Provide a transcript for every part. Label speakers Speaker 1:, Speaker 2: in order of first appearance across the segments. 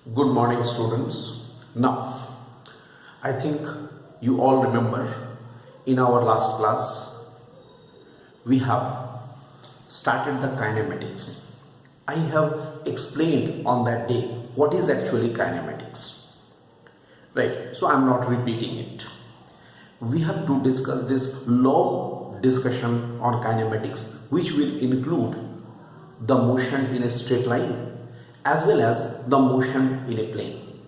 Speaker 1: Good morning, students. Now, I think you all remember in our last class we have started the kinematics. I have explained on that day what is actually kinematics, right? So I'm not repeating it. We have to discuss this long discussion on kinematics, which will include the motion in a straight line as well as the motion in a plane.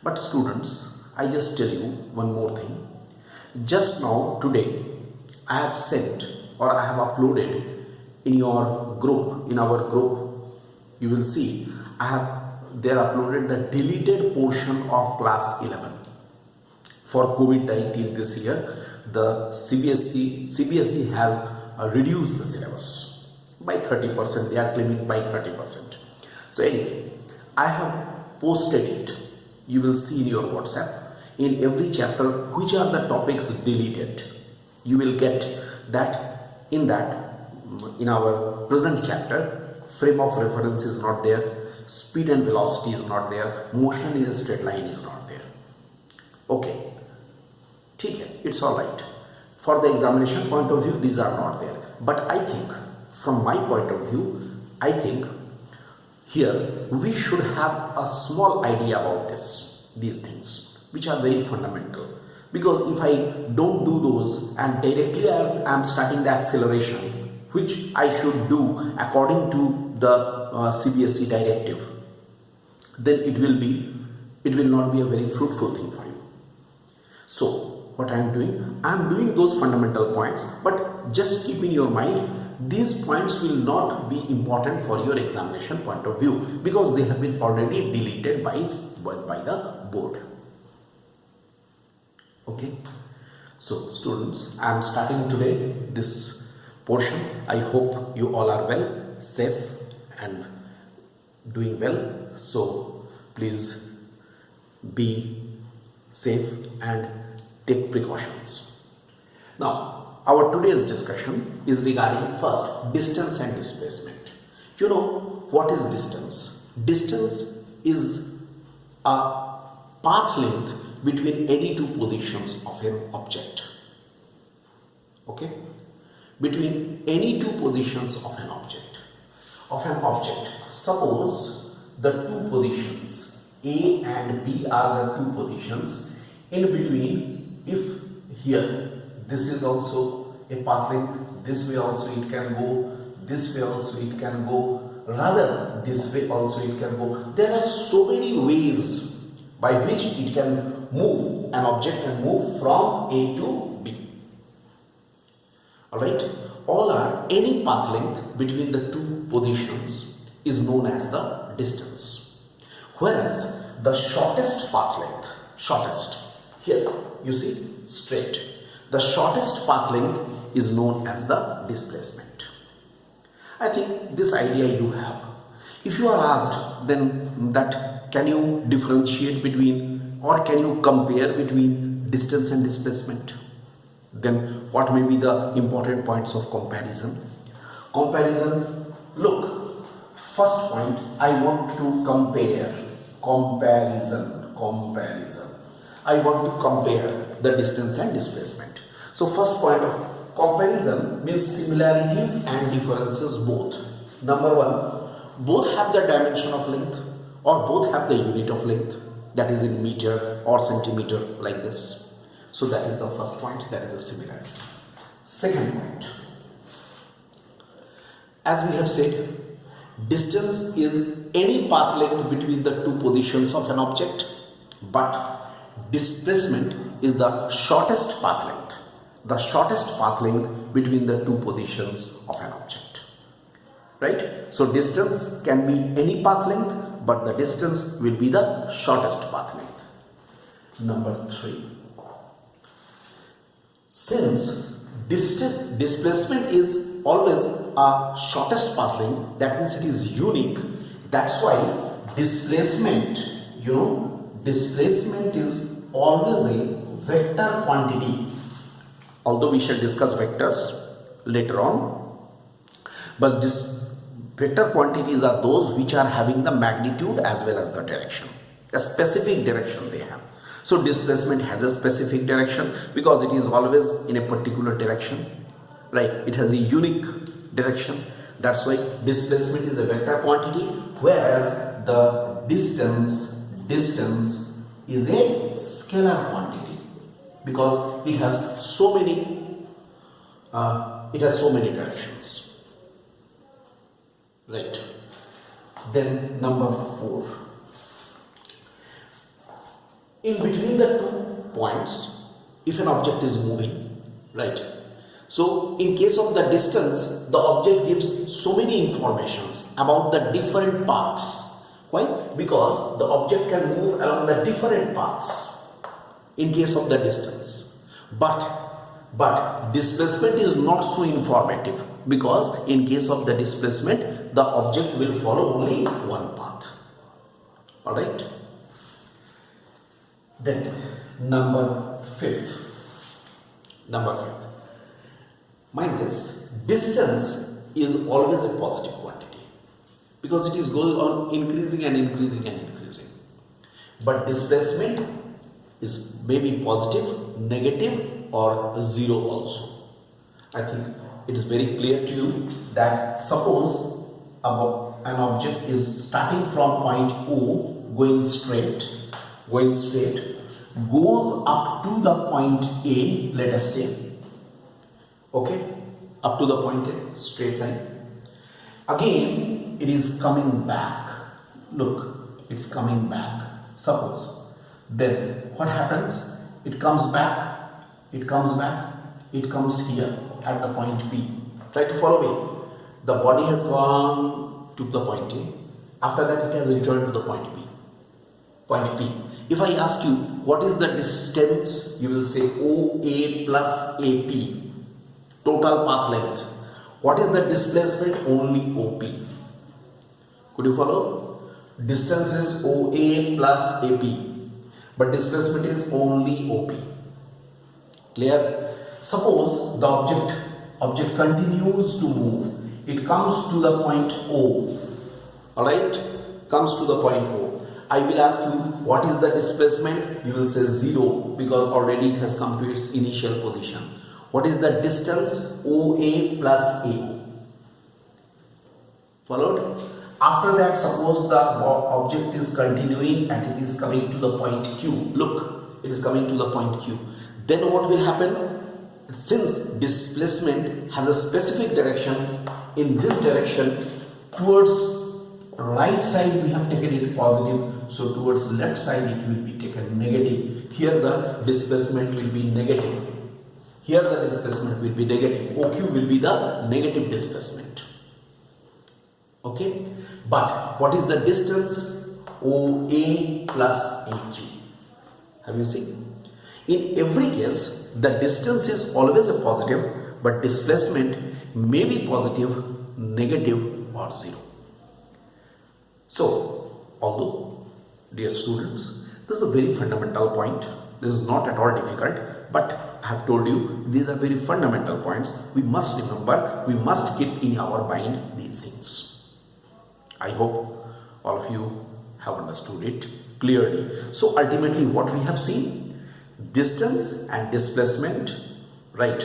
Speaker 1: But students, I just tell you one more thing. Just now today I have sent or I have uploaded in your group, in our group, you will see I have there uploaded the deleted portion of class 11. For COVID-19 this year, the CBSE has reduced the syllabus by 30%. They are claiming by 30%. So anyway, I have posted it. You will see in your WhatsApp in every chapter which are the topics deleted. You will get that in our present chapter. Frame of reference is not there, speed and velocity is not there, motion in a straight line is not there. Okay, it's all right. For the examination point of view, these are not there. But I think, from my point of view, I think here we should have a small idea about these things, which are very fundamental. Because if I don't do those and directly I am starting the acceleration, which I should do according to the CBSE directive, then it will not be a very fruitful thing for you. So what I am doing those fundamental points, but just keep in your mind, these points will not be important for your examination point of view because they have been already deleted by the board. Okay, so students, I am starting today this portion. I hope you all are well, safe and doing well. So please be safe and take precautions. Now, our today's discussion is regarding first distance and displacement. You know what is distance? Distance is a path length between any two positions of an object. Okay? Between any two positions of an object. Suppose the two positions A and B are the two positions. In between, if here this is also a path length, this way also it can go, this way also it can go, rather this way also it can go. There are so many ways by which it can move, an object can move from A to B. Alright, any path length between the two positions is known as the distance. Whereas the shortest path length, here you see straight, the shortest path length is known as the displacement. I think this idea you have. If you are asked then that can you differentiate between or can you compare between distance and displacement? Then what may be the important points of comparison? Look, first point I want to compare. Comparison. I want to compare the distance and displacement. So first point of comparison means similarities and differences both. Number one, both have the dimension of length or both have the unit of length, that is in meter or centimeter, like this. So that is the first point, that is a similarity. Second point, as we have said, distance is any path length between the two positions of an object, but displacement is the shortest path length. The shortest path length between the two positions of an object. Right? So distance can be any path length, but the distance will be the shortest path length. Number 3. Since displacement is always a shortest path length, that means it is unique. That's why displacement is always a vector quantity. Although we shall discuss vectors later on, but Vector quantities are those which are having the magnitude as well as the direction. A specific direction they have. So displacement has a specific direction because it is always in a particular direction, right? It has a unique direction. That's why displacement is a vector quantity, whereas the distance is a scalar quantity because it has so many directions, right? Then number 4, in between the 2 points, if an object is moving, right? So in case of the distance, the object gives so many informations about the different paths. Why? Because the object can move along the different paths in case of the distance. But displacement is not so informative because in case of the displacement, the object will follow only one path. Alright? Then number 5. Mind this, distance is always a positive quantity because it is going on increasing and increasing and increasing. But displacement is maybe positive, negative or 0 also. I think it is very clear to you that suppose an object is starting from point O, going straight, goes up to the point A, let us say, okay, up to the point A, straight line. Again, it is coming back. Look, it's coming back. Suppose. Then what happens? It comes back. It comes here at the point P. Try to follow me. The body has gone to the point A. After that, it has returned to the point P. Point P. If I ask you, what is the distance? You will say OA plus AP. Total path length. What is the displacement? Only OP. Could you follow? Distance is OA plus AP, but displacement is only OP. Clear? Suppose the object continues to move. It comes to the point O. Alright? Comes to the point O. I will ask you, what is the displacement? You will say 0 because already it has come to its initial position. What is the distance? OA plus AO. Followed? After that, suppose the object is continuing and it is coming to the point Q. Look, it is coming to the point Q. Then what will happen? Since displacement has a specific direction, in this direction, towards right side we have taken it positive, so towards left side it will be taken negative. Here the displacement will be negative. Here the displacement will be negative. OQ will be the negative displacement. Okay? But what is the distance? OA plus AQ. Have you seen? In every case, the distance is always a positive, but displacement may be positive, negative or 0. So, although, dear students, this is a very fundamental point. This is not at all difficult, but I have told you these are very fundamental points. We must remember, we must keep in our mind these things. I hope all of you have understood it clearly. So ultimately what we have seen, distance and displacement, right?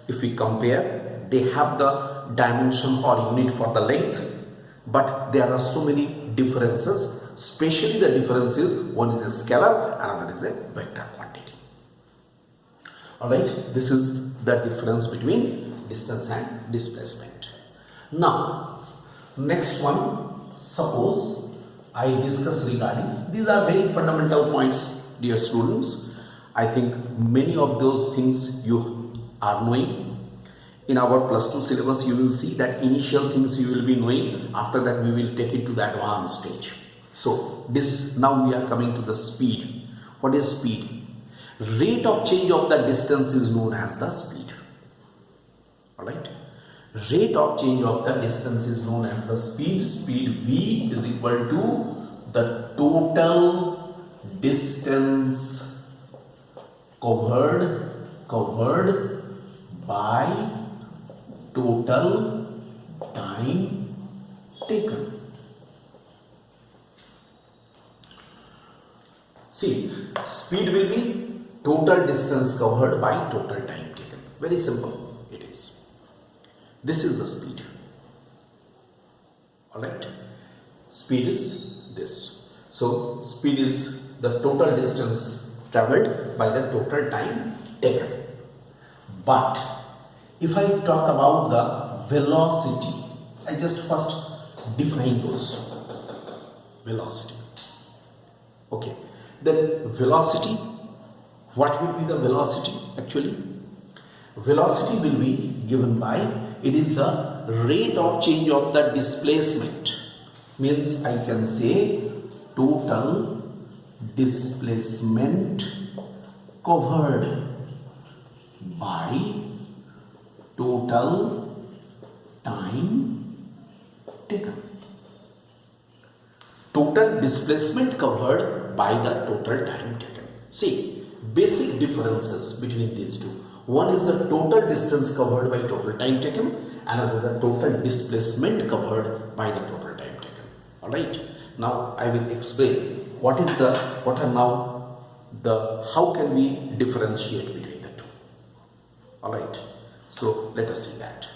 Speaker 1: If we compare, they have the dimension or unit for the length, but there are so many differences, especially the differences, one is a scalar, another is a vector quantity. Alright, this is the difference between distance and displacement. Now, next one, suppose I discuss regarding, these are very fundamental points, dear students. I think many of those things you are knowing. In our plus 2 syllabus, you will see that initial things you will be knowing. After that, we will take it to the advanced stage. So, now we are coming to the speed. What is speed? Rate of change of the distance is known as the speed. Alright? Rate of change of the distance is known as the speed. Speed V is equal to the total distance covered by total time taken. See, speed will be total distance covered by total time taken. Very simple it is. This is the speed. Alright. Speed is this. So, speed is the total distance travelled by the total time taken. But if I talk about the velocity, I just first define those. Velocity. Okay. Then velocity, what will be the velocity actually? Velocity will be given by, it is the rate of change of the displacement. Means I can say total displacement covered by total time taken. Total displacement covered by the total time taken. See, basic differences between these two. One is the total distance covered by total time taken, another the total displacement covered by the total time taken. Alright. Now I will explain how can we differentiate between the two. Alright. So let us see that.